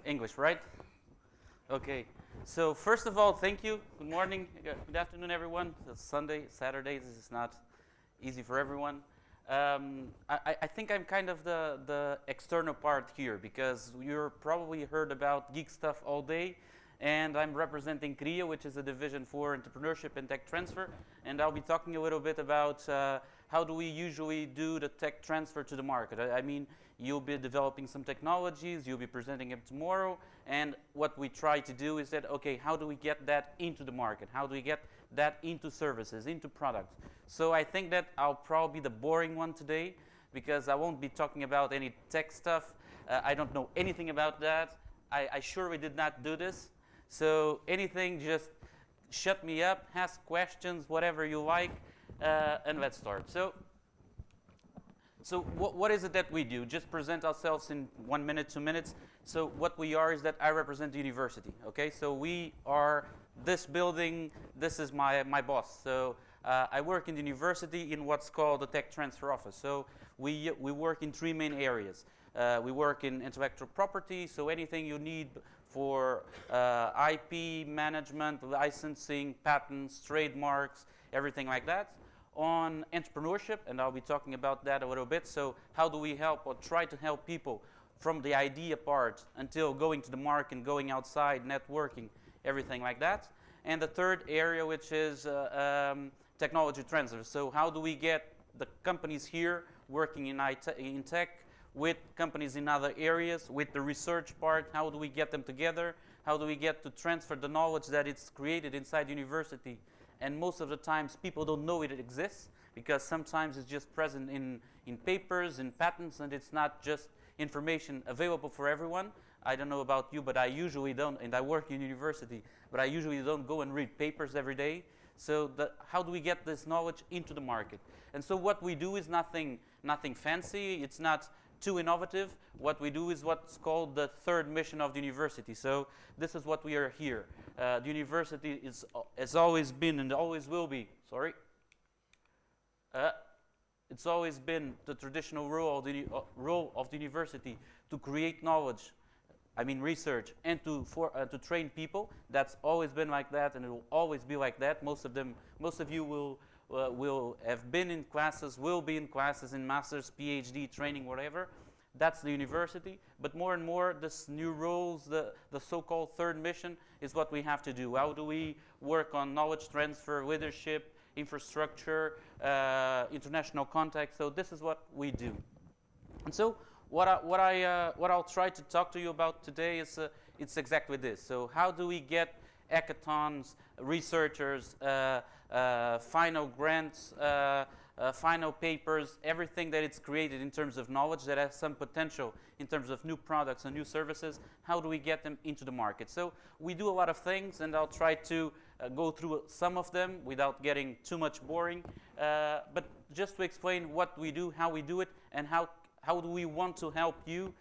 English, right? Okay. So first of all, thank you. Good morning, good afternoon, everyone. It's Sunday, Saturday. This is not easy for everyone. I think I'm kind of the external part here because you're probably heard about geek stuff all day, and I'm representing CRIA, which is a division for entrepreneurship and tech transfer, and I'll be talking a little bit about how do we usually do the tech transfer to the market. I mean, you'll be developing some technologies, you'll be presenting them tomorrow, and what we try to do is that, okay, how do we get that into the market? How do we get that into services, into products? So I think that I'll probably be the boring one today because I won't be talking about any tech stuff. I don't know anything about that. I surely did not do this. So anything, just shut me up, ask questions, whatever you like, and let's start. So what is it that we do? Just present ourselves in 1 minute, 2 minutes. So what we are is that I represent the university. Okay, so we are this building. This is my boss. So I work in the university in what's called the tech transfer office. So we work in 3 main areas. We work in intellectual property. So anything you need for IP management, licensing, patents, trademarks, everything like that. On entrepreneurship, and I'll be talking about that a little bit. So how do we help or try to help people from the idea part until going to the market and going outside, networking, everything like that. And the third area, which is technology transfer. So how do we get the companies here working in tech with companies in other areas, with the research part, how do we get them together? How do we get to transfer the knowledge that it's created inside university? And most of the times people don't know it exists because sometimes it's just present in papers, in patents, and it's not just information available for everyone. I don't know about you, but I usually don't, and I work in university, but I usually don't go and read papers every day. So how do we get this knowledge into the market? And so what we do is nothing fancy. It's not too innovative. What we do is what's called the third mission of the university. So this is what we are here. The university has always been and always will be, it's always been the traditional role of the university to create knowledge, I mean research, and to train people. That's always been like that, and it will always be like that. Most of you will have been in classes, will be in classes in master's, PhD, training, whatever. That's the university. But more and more, this new roles, the so-called third mission, is what we have to do. How do we work on knowledge transfer, leadership, infrastructure, international contact? So this is what we do. And so what I'll try to talk to you about today is it's exactly this. So how do we get hackathons, researchers, final grants, final papers, everything that it's created in terms of knowledge that has some potential in terms of new products and new services, how do we get them into the market? So we do a lot of things, and I'll try to go through some of them without getting too much boring, but just to explain what we do, how we do it, and how do we want to help you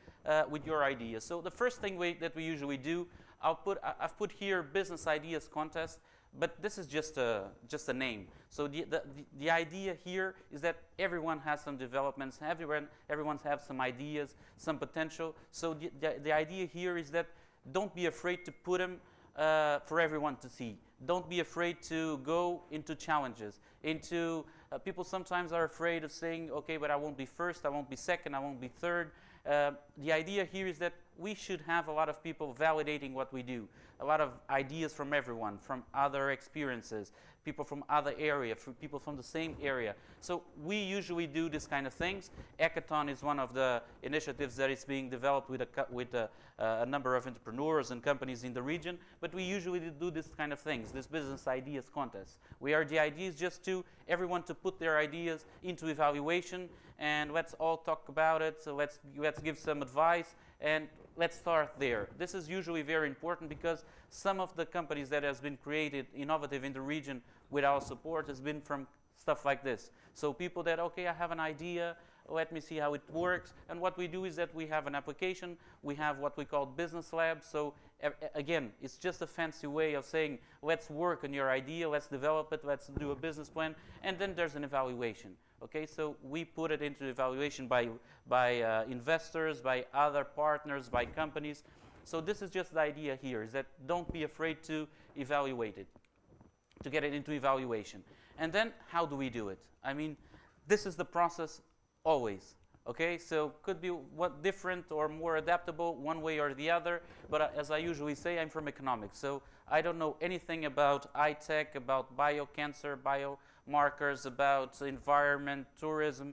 with your ideas. So the first thing that we usually do, I've put here business ideas contest, but this is just a name. So the idea here is that everyone has some developments, everyone has some ideas, some potential. So the idea here is that don't be afraid to put them for everyone to see. Don't be afraid to go into challenges. People sometimes are afraid of saying, okay, but I won't be first, I won't be second, I won't be third. The idea here is that we should have a lot of people validating what we do, a lot of ideas from everyone, from other experiences, people from other areas, people from the same area. So we usually do this kind of things. Hackathon is one of the initiatives that is being developed with a number of entrepreneurs and companies in the region, but we usually do this kind of things, this business ideas contest. The idea is just everyone to put their ideas into evaluation, and let's all talk about it. So let's give some advice, and let's start there. This is usually very important because some of the companies that has been created innovative in the region with our support has been from stuff like this. So people that, okay, I have an idea, let me see how it works. And what we do is that we have an application, we have what we call business labs. So again, it's just a fancy way of saying, let's work on your idea, let's develop it, let's do a business plan, and then there's an evaluation. Okay, so we put it into evaluation by investors, by other partners, by companies. So this is just the idea here, is that don't be afraid to evaluate it, to get it into evaluation. And then how do we do it? I mean, this is the process always. Okay, so could be what different or more adaptable one way or the other, but as I usually say, I'm from economics, so I don't know anything about high-tech, about biocancer, biomarkers, about environment, tourism.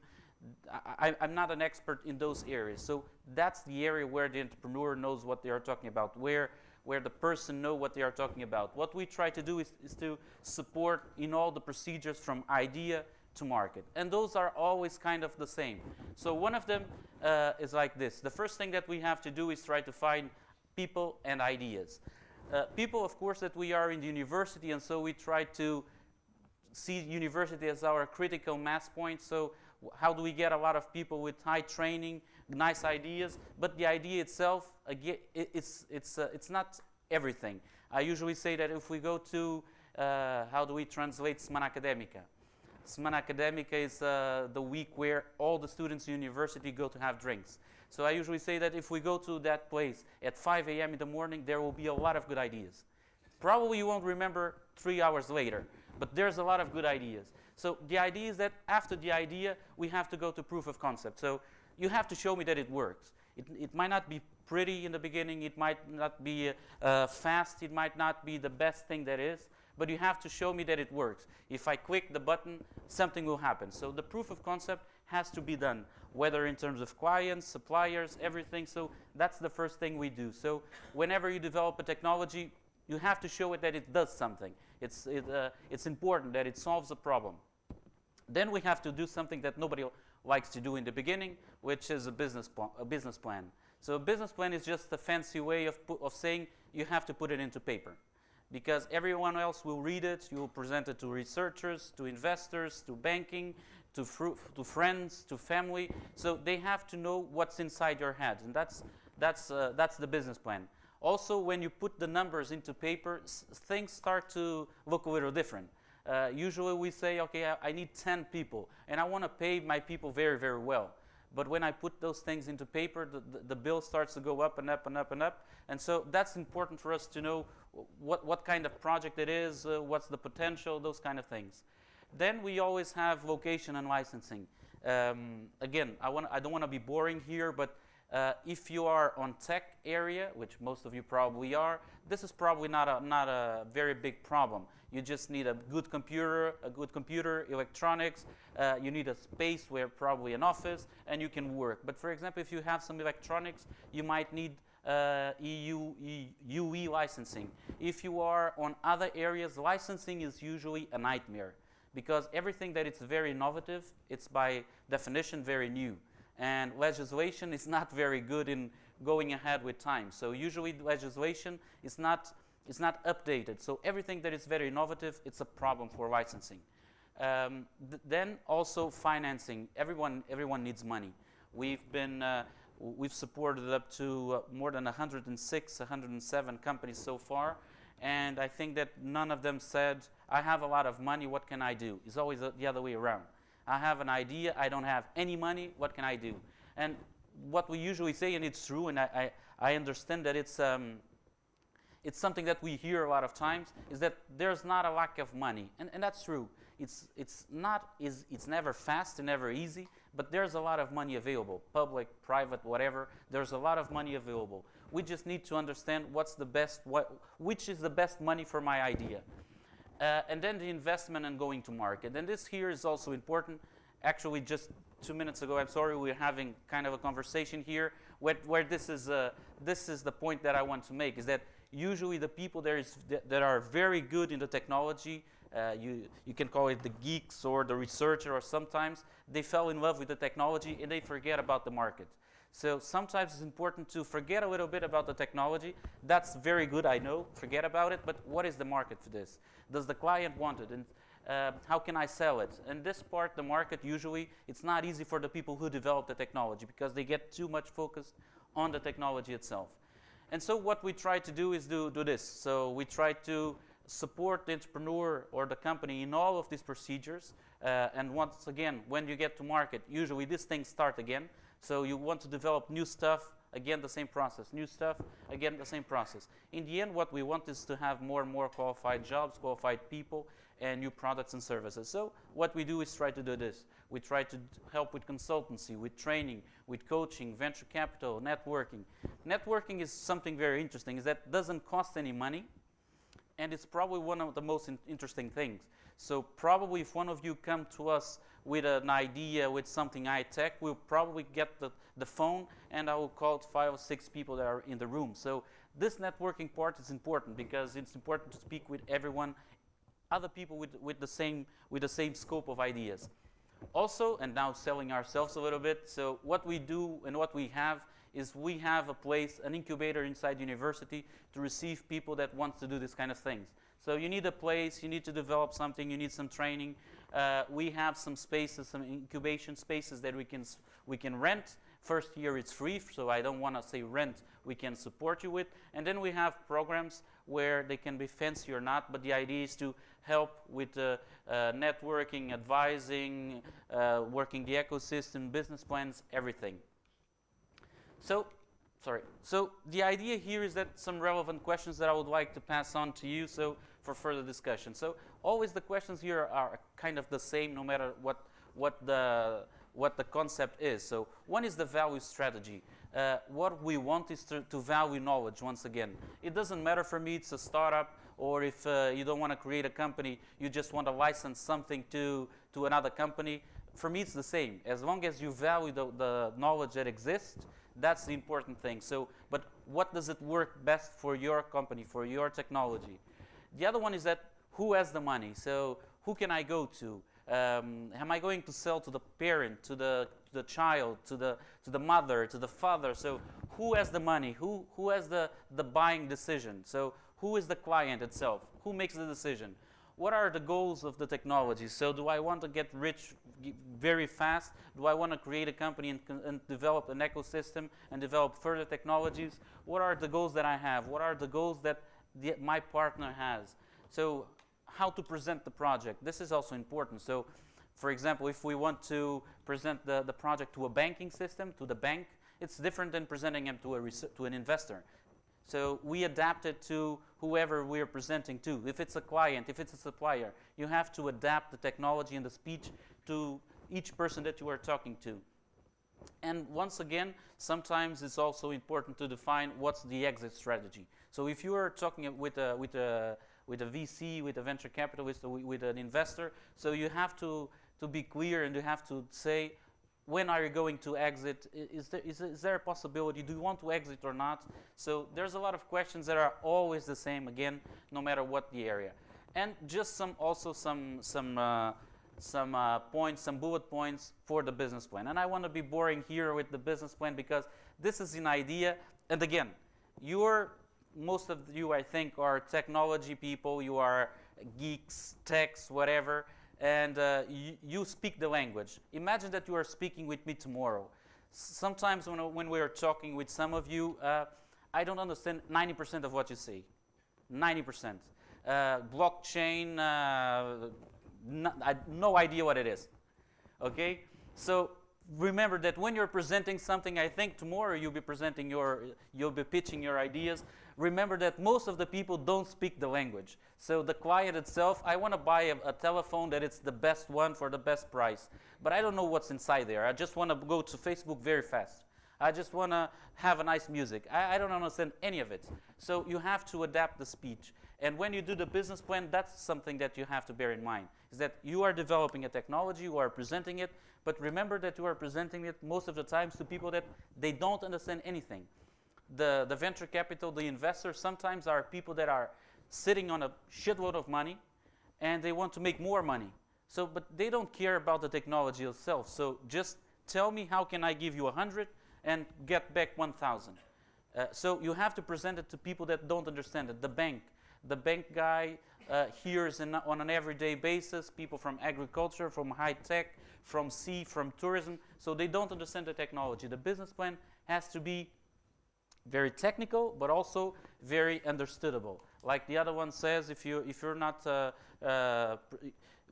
I'm not an expert in those areas, so that's the area where the entrepreneur knows what they are talking about, where the person knows what they are talking about. What we try to do is to support in all the procedures from idea to market. And those are always kind of the same. So one of them is like this. The first thing that we have to do is try to find people and ideas. People, of course, that we are in the university, and so we try to see university as our critical mass point. So how do we get a lot of people with high training, nice ideas? But the idea itself, again, it's not everything. I usually say that if we go to, how do we translate Semana Académica? Semana Académica is the week where all the students in university go to have drinks. So I usually say that if we go to that place at 5 a.m. in the morning, there will be a lot of good ideas. Probably you won't remember 3 hours later, but there's a lot of good ideas. So the idea is that after the idea, we have to go to proof of concept. So you have to show me that it works. It might not be pretty in the beginning, it might not be fast, it might not be the best thing that is, but you have to show me that it works. If I click the button, something will happen. So the proof of concept has to be done, whether in terms of clients, suppliers, everything. So that's the first thing we do. So whenever you develop a technology, you have to show it that it does something. It's important that it solves a problem. Then we have to do something that nobody likes to do in the beginning, which is a business plan. So a business plan is just a fancy way of saying you have to put it into paper, because everyone else will read it. You will present it to researchers, to investors, to banking, to friends, to family. So they have to know what's inside your head, and that's the business plan. Also, when you put the numbers into paper, things start to look a little different. Usually we say, okay, I need 10 people, and I want to pay my people very, very well. But when I put those things into paper, the bill starts to go up and up and up and up. And so that's important for us to know what kind of project it is, what's the potential, those kind of things. Then we always have location and licensing. Again, I don't want to be boring here, but if you are on tech area, which most of you probably are, this is probably not a very big problem. You just need a good computer, electronics. You need a space where probably an office, and you can work. But for example, if you have some electronics, you might need UE licensing. If you are on other areas, licensing is usually a nightmare, because everything that is very innovative, it's by definition very new. And legislation is not very good in going ahead with time. So usually legislation is not updated. So everything that is very innovative, it's a problem for licensing. Then also financing. Everyone needs money. We've supported up to more than 106, 107 companies so far, and I think that none of them said, I have a lot of money, what can I do? It's always the other way around. I have an idea, I don't have any money, what can I do? And what we usually say, and it's true, and I understand that it's something that we hear a lot of times, is that there's not a lack of money, and that's true. It's never fast and never easy, but there's a lot of money available, public, private, whatever. There's a lot of money available. We just need to understand which is the best money for my idea. And then the investment and going to market. And this here is also important. Actually, just 2 minutes ago, I'm sorry, we were having kind of a conversation here where this is the point that I want to make, is that usually the people that are very good in the technology, you can call it the geeks or the researcher, or sometimes they fell in love with the technology and they forget about the market. So sometimes it's important to forget a little bit about the technology. That's very good, I know, forget about it, but what is the market for this? Does the client want it? And how can I sell it? And this part, the market, usually, it's not easy for the people who develop the technology because they get too much focused on the technology itself. And so what we try to do is do this. So we try to support the entrepreneur or the company in all of these procedures. And once again, when you get to market, usually these things start again. So you want to develop new stuff, again the same process. New stuff, again the same process. In the end, what we want is to have more and more qualified jobs, qualified people, and new products and services. So what we do is try to do this. We try to help with consultancy, with training, with coaching, venture capital, networking. Networking is something very interesting, is that doesn't cost any money, and it's probably one of the most interesting things. So probably if one of you come to us with an idea, with something high-tech, we'll probably get the phone, and I will call 5 or 6 people that are in the room. So this networking part is important, because it's important to speak with everyone, other people with the same scope of ideas. Also, and now selling ourselves a little bit, so what we do and what we have is we have a place, an incubator inside university to receive people that want to do this kind of things. So you need a place, you need to develop something, you need some training. We have some spaces, some incubation spaces that we can rent. First year it's free, so I don't want to say rent, we can support you with. And then we have programs where they can be fancy or not, but the idea is to help with networking, advising, working the ecosystem, business plans, everything. So the idea here is that some relevant questions that I would like to pass on to you, so for further discussion. So always the questions here are kind of the same, no matter what the concept is. So one is the value strategy. What we want is to value knowledge, once again. It doesn't matter for me, it's a startup, or if you don't want to create a company, you just want to license something to another company. For me, it's the same. As long as you value the knowledge that exists, that's the important thing. So, but what does it work best for your company, for your technology? The other one is that who has the money? So who can I go to? Am I going to sell to the parent, to the child, to the mother, to the father? So who has the money? Who has the buying decision? So who is the client itself? Who makes the decision? What are the goals of the technology? So do I want to get rich very fast? Do I want to create a company and develop an ecosystem and develop further technologies? What are the goals that I have? What are the goals that my partner has? So how to present the project. This is also important. So for example, if we want to present the project to a banking system, to the bank, it's different than presenting it to an investor. So we adapt it to whoever we are presenting to. If it's a client, if it's a supplier, you have to adapt the technology and the speech to each person that you are talking to. And once again, sometimes it's also important to define what's the exit strategy. So if you are talking with a VC, with a venture capitalist, or with an investor, so you have to be clear, and you have to say, when are you going to exit? Is there a possibility? Do you want to exit or not? So there's a lot of questions that are always the same, again, no matter what the area. And just some points, some bullet points for the business plan. And I want to be boring here with the business plan, because this is an idea. And again, most of you, I think, are technology people. You are geeks, techs, whatever. And you speak the language. Imagine that you are speaking with me tomorrow. Sometimes when we are talking with some of you, I don't understand 90% of what you say. 90%. Blockchain, no idea what it is. Okay? So remember that when you're presenting something, I think tomorrow you'll be pitching your ideas. Remember that most of the people don't speak the language. So the client itself, I want to buy a telephone that it's the best one for the best price. But I don't know what's inside there. I just want to go to Facebook very fast. I just want to have a nice music. I don't understand any of it. So you have to adapt the speech. And when you do the business plan, that's something that you have to bear in mind, is that you are developing a technology, you are presenting it, but remember that you are presenting it most of the times to people that they don't understand anything. The venture capital, the investors, sometimes are people that are sitting on a shitload of money, and they want to make more money. So, but they don't care about the technology itself. So just tell me, how can I give you 100 and get back 1,000? So you have to present it to people that don't understand it. The bank guy hears on an everyday basis, people from agriculture, from high tech, from sea, from tourism. So they don't understand the technology. The business plan has to be very technical, but also very understandable. Like the other one says, if you're not,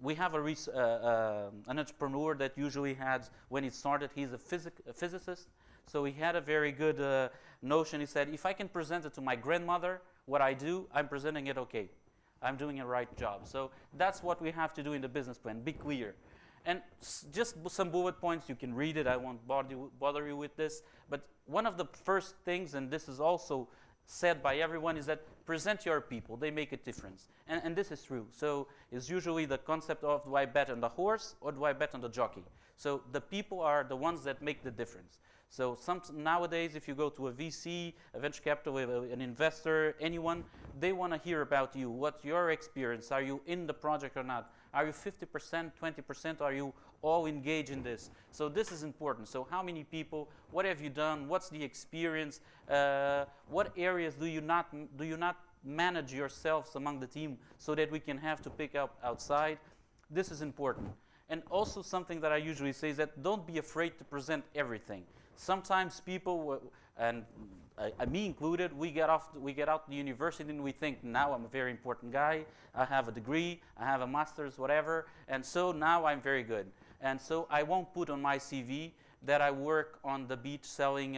we have an entrepreneur that usually has, when he started, he's a physicist. So he had a very good notion. He said, if I can present it to my grandmother, what I do, I'm presenting it okay. I'm doing a right job. So that's what we have to do in the business plan, be clear. And just some bullet points, you can read it, I won't bother you with this. But one of the first things, and this is also said by everyone, is that present your people, they make a difference. And this is true. So it's usually the concept of, do I bet on the horse or do I bet on the jockey? So the people are the ones that make the difference. So nowadays, if you go to a VC, a venture capital, an investor, anyone, they want to hear about you. What's your experience? Are you in the project or not? Are you 50%, 20%? Are you all engaged in this? So this is important. So how many people? What have you done? What's the experience? What areas do you not manage yourselves among the team so that we can have to pick up outside? This is important. And also something that I usually say is that don't be afraid to present everything. Sometimes people, and me included, we get out the university and we think, now I'm a very important guy, I have a degree, I have a master's, whatever, and so now I'm very good. And so I won't put on my CV that I work on the beach selling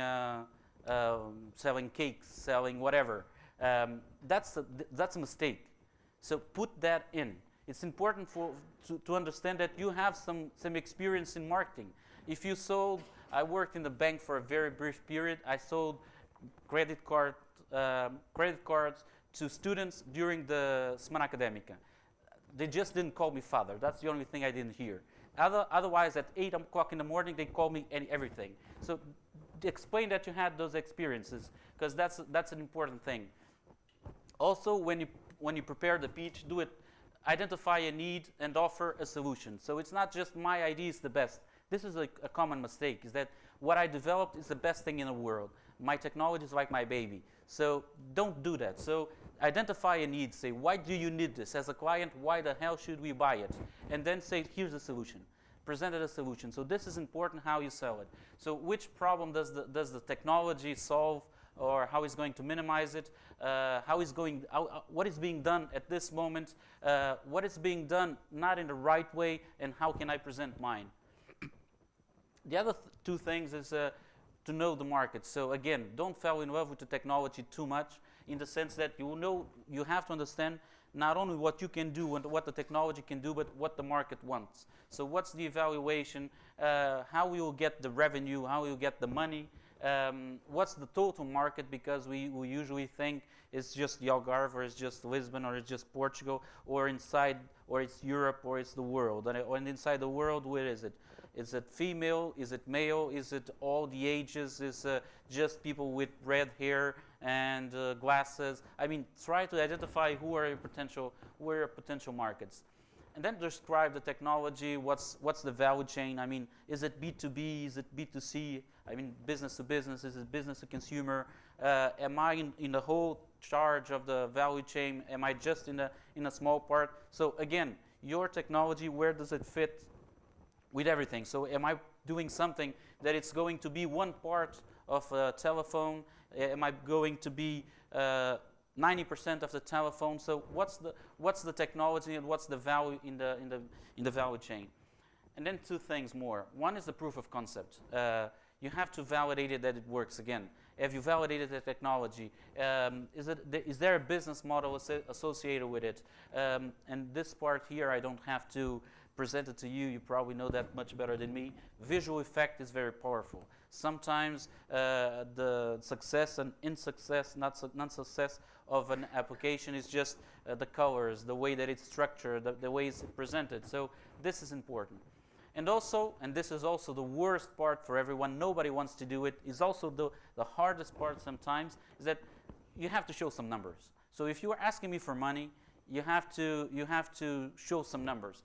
cakes, selling whatever. That's a mistake. So put that in. It's important to understand that you have some experience in marketing. If you sold, I worked in the bank for a very brief period. I sold credit cards to students during the Semana Académica. They just didn't call me father. That's the only thing I didn't hear. Otherwise, at 8 o'clock in the morning, they call me everything. So explain that you had those experiences, because that's an important thing. Also, when you prepare the pitch, do it. Identify a need and offer a solution. So it's not just my idea is the best. This is a common mistake, is that what I developed is the best thing in the world. My technology is like my baby. So don't do that. So identify a need. Say, why do you need this? As a client, why the hell should we buy it? And then say, here's a solution. Present it a solution. So this is important how you sell it. So which problem does the technology solve, or how is going to minimize it? What is being done at this moment? What is being done not in the right way, and how can I present mine? The other two things is to know the market. So again, don't fall in love with the technology too much, in the sense that you have to understand not only what you can do and what the technology can do, but what the market wants. So what's the evaluation? How we will get the revenue? How we will get the money? What's the total market? Because we usually think it's just the Algarve, or it's just Lisbon, or it's just Portugal, or it's Europe, or it's the world. And inside the world, where is it? Is it female? Is it male? Is it all the ages? Is just people with red hair and glasses? I mean, try to identify who are your potential markets. And then describe the technology. What's the value chain? I mean, is it B2B? Is it B2C? I mean, business to business. Is it business to consumer? Am I in the whole charge of the value chain? Am I just in a small part? So again, your technology, where does it fit with everything? So am I doing something that it's going to be one part of a telephone? Am I going to be 90% of the telephone? So what's the technology and what's the value in the value chain? And then two things more. One is the proof of concept. You have to validate it that it works. Again, have you validated the technology? Is there a business model associated with it? And this part here, I don't have to present it to you. You probably know that much better than me. Visual effect is very powerful. Sometimes the success and non-success of an application is just the colors, the way that it's structured, the way it's presented. So this is important. And also, and this is also the worst part for everyone, nobody wants to do it, is also the hardest part sometimes, is that you have to show some numbers. So if you are asking me for money, you have to show some numbers.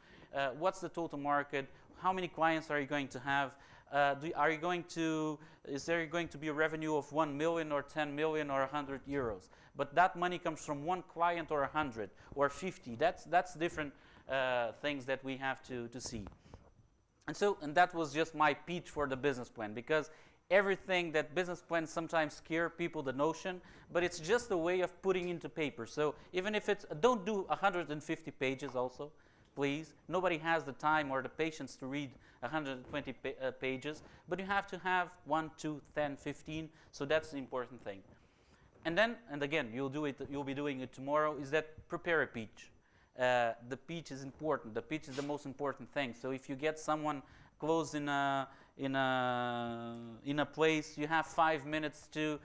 What's the total market? How many clients are you going to have? Is there going to be a revenue of 1 million or 10 million or 100 euros? But that money comes from one client or 100 or 50. That's different things that we have to see. And that was just my pitch for the business plan, because everything that business plans sometimes scare people, the notion, but it's just a way of putting into paper. So even if don't do 150 pages also. please. Nobody has the time or the patience to read 120 pages, but you have to have 1, 2, 10, 15, so that's the important thing. And then, and again, you'll be doing it tomorrow, is that prepare a pitch. The pitch is important. The pitch is the most important thing. So if you get someone close in a place, you have 5 minutes to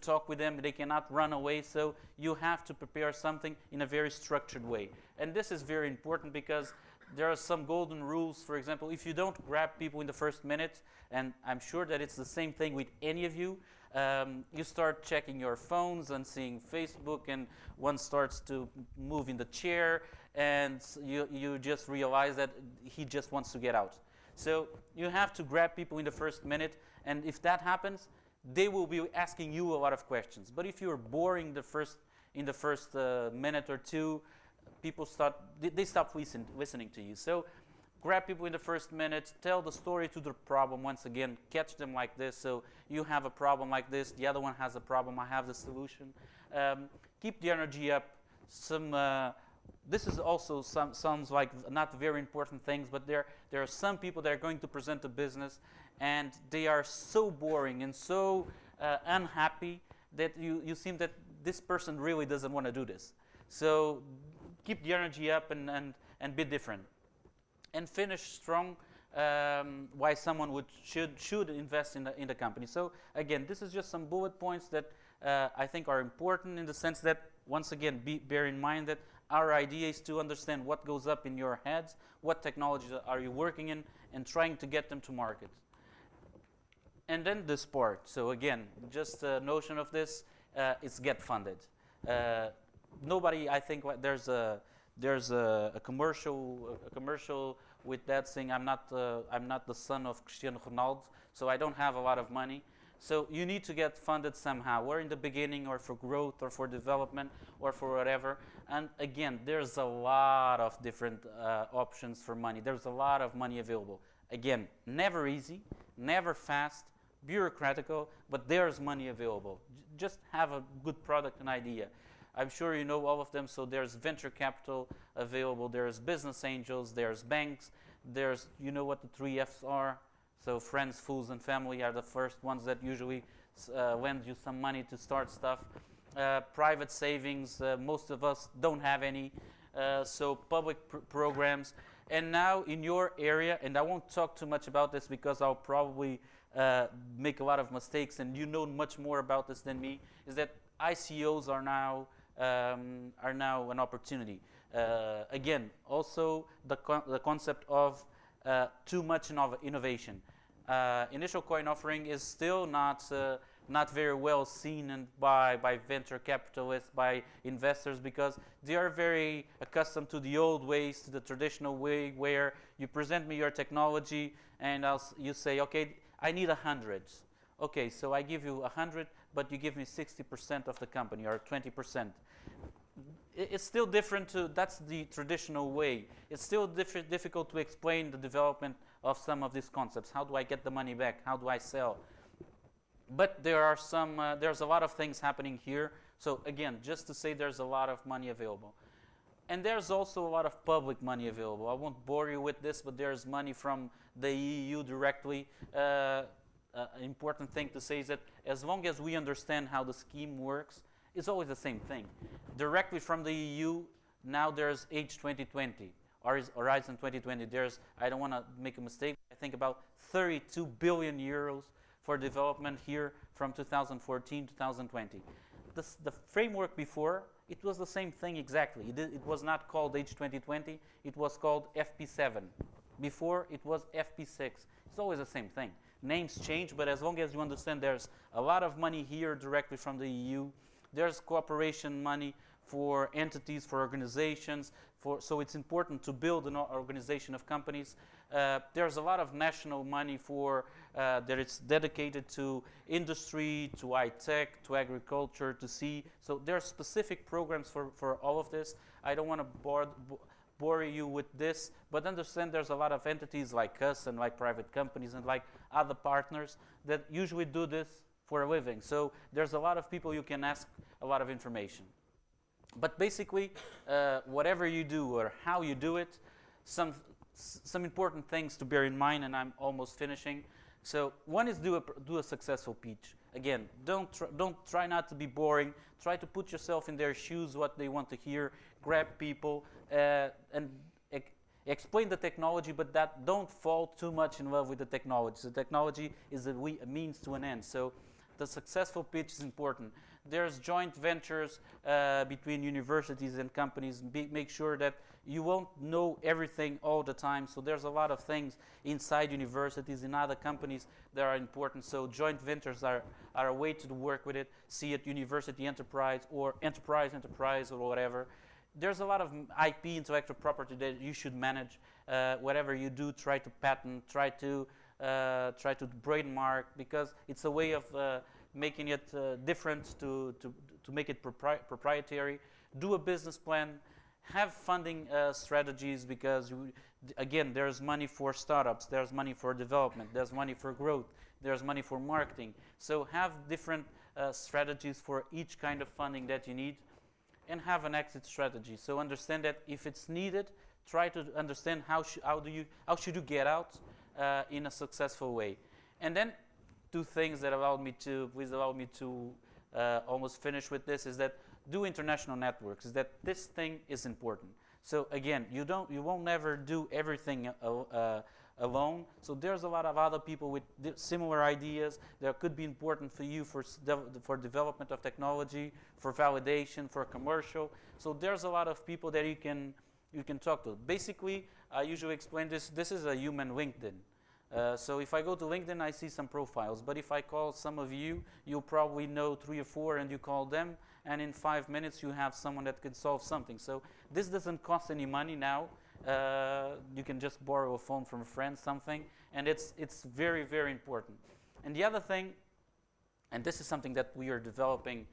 talk with them. They cannot run away. So you have to prepare something in a very structured way. And this is very important because there are some golden rules. For example, if you don't grab people in the first minute, and I'm sure that it's the same thing with any of you, you start checking your phones and seeing Facebook, and one starts to move in the chair, and you just realize that he just wants to get out. So you have to grab people in the first minute, and if that happens, they will be asking you a lot of questions. But if you're boring in the first minute or two, people stop listening to you. So grab people in the first minute, tell the story to the problem once again, catch them like this. So you have a problem like this, the other one has a problem, I have the solution. Keep the energy up. This is also sounds like not very important things, but there are some people that are going to present a business, and they are so boring and so unhappy that you seem that this person really doesn't want to do this. So keep the energy up and be different. And finish strong, why someone should invest in the company. So again, this is just some bullet points that I think are important, in the sense that, once again, bear in mind that our idea is to understand what goes up in your heads, what technologies are you working in, and trying to get them to market. And then this part. So again, just a notion of this is get funded. Nobody, I think, there's a commercial with that saying, I'm not the son of Cristiano Ronaldo, so I don't have a lot of money. So you need to get funded somehow, or in the beginning, or for growth, or for development, or for whatever. And again, there's a lot of different options for money. There's a lot of money available. Again, never easy, never fast, bureaucratical, but there's money available. Just have a good product and idea. I'm sure you know all of them. So there's venture capital available, there's business angels, there's banks, there's, you know what the 3 F's are. So friends, fools, and family are the first ones that usually lend you some money to start stuff. Private savings, most of us don't have any. So public programs. And now in your area, and I won't talk too much about this because I'll probably make a lot of mistakes, and you know much more about this than me, is that ICOs are now an opportunity. Again, also the concept of too much innovation. Initial coin offering is still not very well seen by venture capitalists, by investors, because they are very accustomed to the old ways, to the traditional way, where you present me your technology and you say, okay, I need 100. Okay, so I give you 100, but you give me 60% of the company, or 20%. It's still different that's the traditional way. It's still difficult to explain the development of some of these concepts. How do I get the money back? How do I sell? But there are there's a lot of things happening here. So again, just to say, there's a lot of money available. And there's also a lot of public money available. I won't bore you with this, but there's money from the EU directly. An important thing to say is that as long as we understand how the scheme works, it's always the same thing. Directly from the EU, now there's H 2020, or Horizon 2020. There's, I don't want to make a mistake, I think about 32 billion euros for development here from 2014 to 2020. The framework before, it was the same thing exactly. It was not called H 2020, it was called FP7. Before, it was FP6. It's always the same thing. Names change, but as long as you understand there's a lot of money here directly from the EU, there's cooperation money for entities, for organizations, so it's important to build an organization of companies. There's a lot of national money that it's dedicated to industry, to high-tech, to agriculture, to sea. So there are specific programs for all of this. I don't want to bore you with this, but understand there's a lot of entities like us and like private companies and like other partners that usually do this for a living. So there's a lot of people you can ask a lot of information. But basically, whatever you do or how you do it, some important things to bear in mind, and I'm almost finishing. So one is do a successful pitch. Again, don't try not to be boring. Try to put yourself in their shoes, what they want to hear. Grab people and explain the technology, but don't fall too much in love with the technology. The technology is a means to an end. So the successful pitch is important. There's joint ventures between universities and companies. Make sure that you won't know everything all the time. So there's a lot of things inside universities and other companies that are important. So joint ventures are a way to work with it. See it university enterprise or enterprise or whatever. There's a lot of IP, intellectual property, that you should manage. Whatever you do, try to patent, try to trademark, because it's a way of making it different, to make it proprietary. Do a business plan. Have funding strategies, because again, there's money for startups, there's money for development, there's money for growth, there's money for marketing. So have different strategies for each kind of funding that you need, and have an exit strategy. So understand that if it's needed, try to understand how should you get out in a successful way. And then two things that please allow me to almost finish with this, is that do international networks. Is that this thing is important. So again, you won't never do everything alone. So there's a lot of other people with similar ideas that could be important for you for development of technology, for validation, for commercial. So there's a lot of people that you can talk to. Basically, I usually explain this. This is a human LinkedIn. So if I go to LinkedIn, I see some profiles. But if I call some of you, you'll probably know 3 or 4, and you call them, and in 5 minutes you have someone that could solve something. So this doesn't cost any money now. You can just borrow a phone from a friend, something, and it's very, very important. And the other thing, and this is something that we are developing,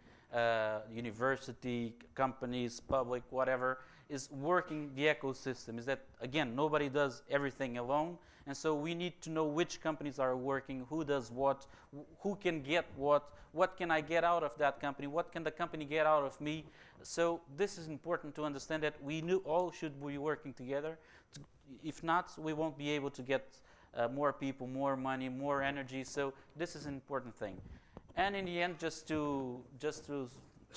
university, companies, public, whatever, is working the ecosystem. Is that, again, nobody does everything alone, and so we need to know which companies are working, who does what, who can get what can I get out of that company, what can the company get out of me. So this is important to understand, that we all should be working together. If not, we won't be able to get more people, more money, more energy. So this is an important thing. And in the end, just to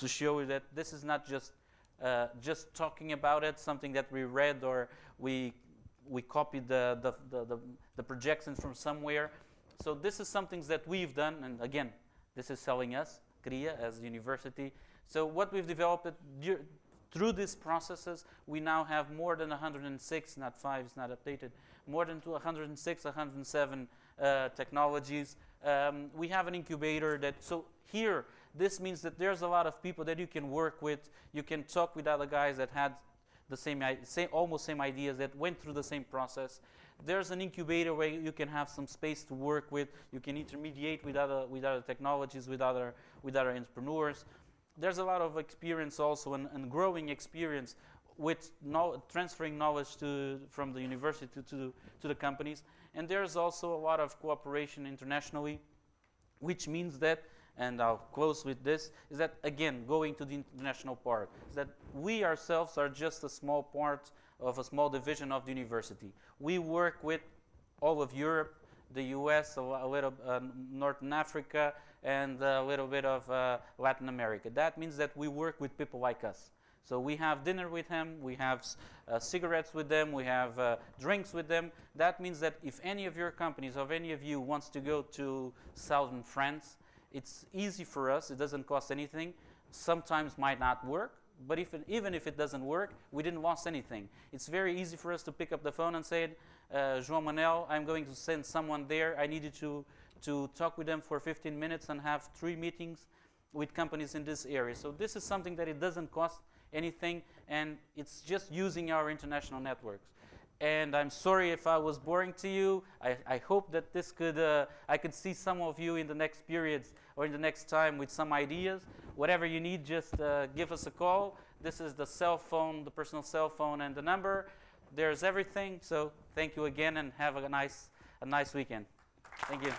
show you that this is not just talking about it, something that we read or we copied the projections from somewhere. So this is something that we've done, and again, this is selling us, CRIA, as a university. So what we've developed through these processes, we now have more than 106, not 5, it's not updated, more than 106, 107 technologies. We have an incubator so here, this means that there's a lot of people that you can work with. You can talk with other guys that had the almost same ideas, that went through the same process. There's an incubator where you can have some space to work with. You can intermediate with other technologies, with other entrepreneurs. There's a lot of experience also, and growing experience with transferring knowledge from the university to the companies. And there's also a lot of cooperation internationally, which means that, and I'll close with this, is that, again, going to the international part, is that we ourselves are just a small part of a small division of the university. We work with all of Europe, the US, a little Northern Africa, and a little bit of Latin America. That means that we work with people like us. So we have dinner with them, we have cigarettes with them, we have drinks with them. That means that if any of your companies, or any of you wants to go to southern France, it's easy for us, it doesn't cost anything. Sometimes might not work, but even if it doesn't work, we didn't lose anything. It's very easy for us to pick up the phone and say, João Manel, I'm going to send someone there. I need you to talk with them for 15 minutes and have 3 meetings with companies in this area. So this is something that it doesn't cost anything, and it's just using our international networks. And I'm sorry if I was boring to you. I hope that this I could see some of you in the next periods or in the next time with some ideas. Whatever you need, just give us a call. This is the cell phone, the personal cell phone, and the number. There's everything. So thank you again, and have a nice weekend. Thank you.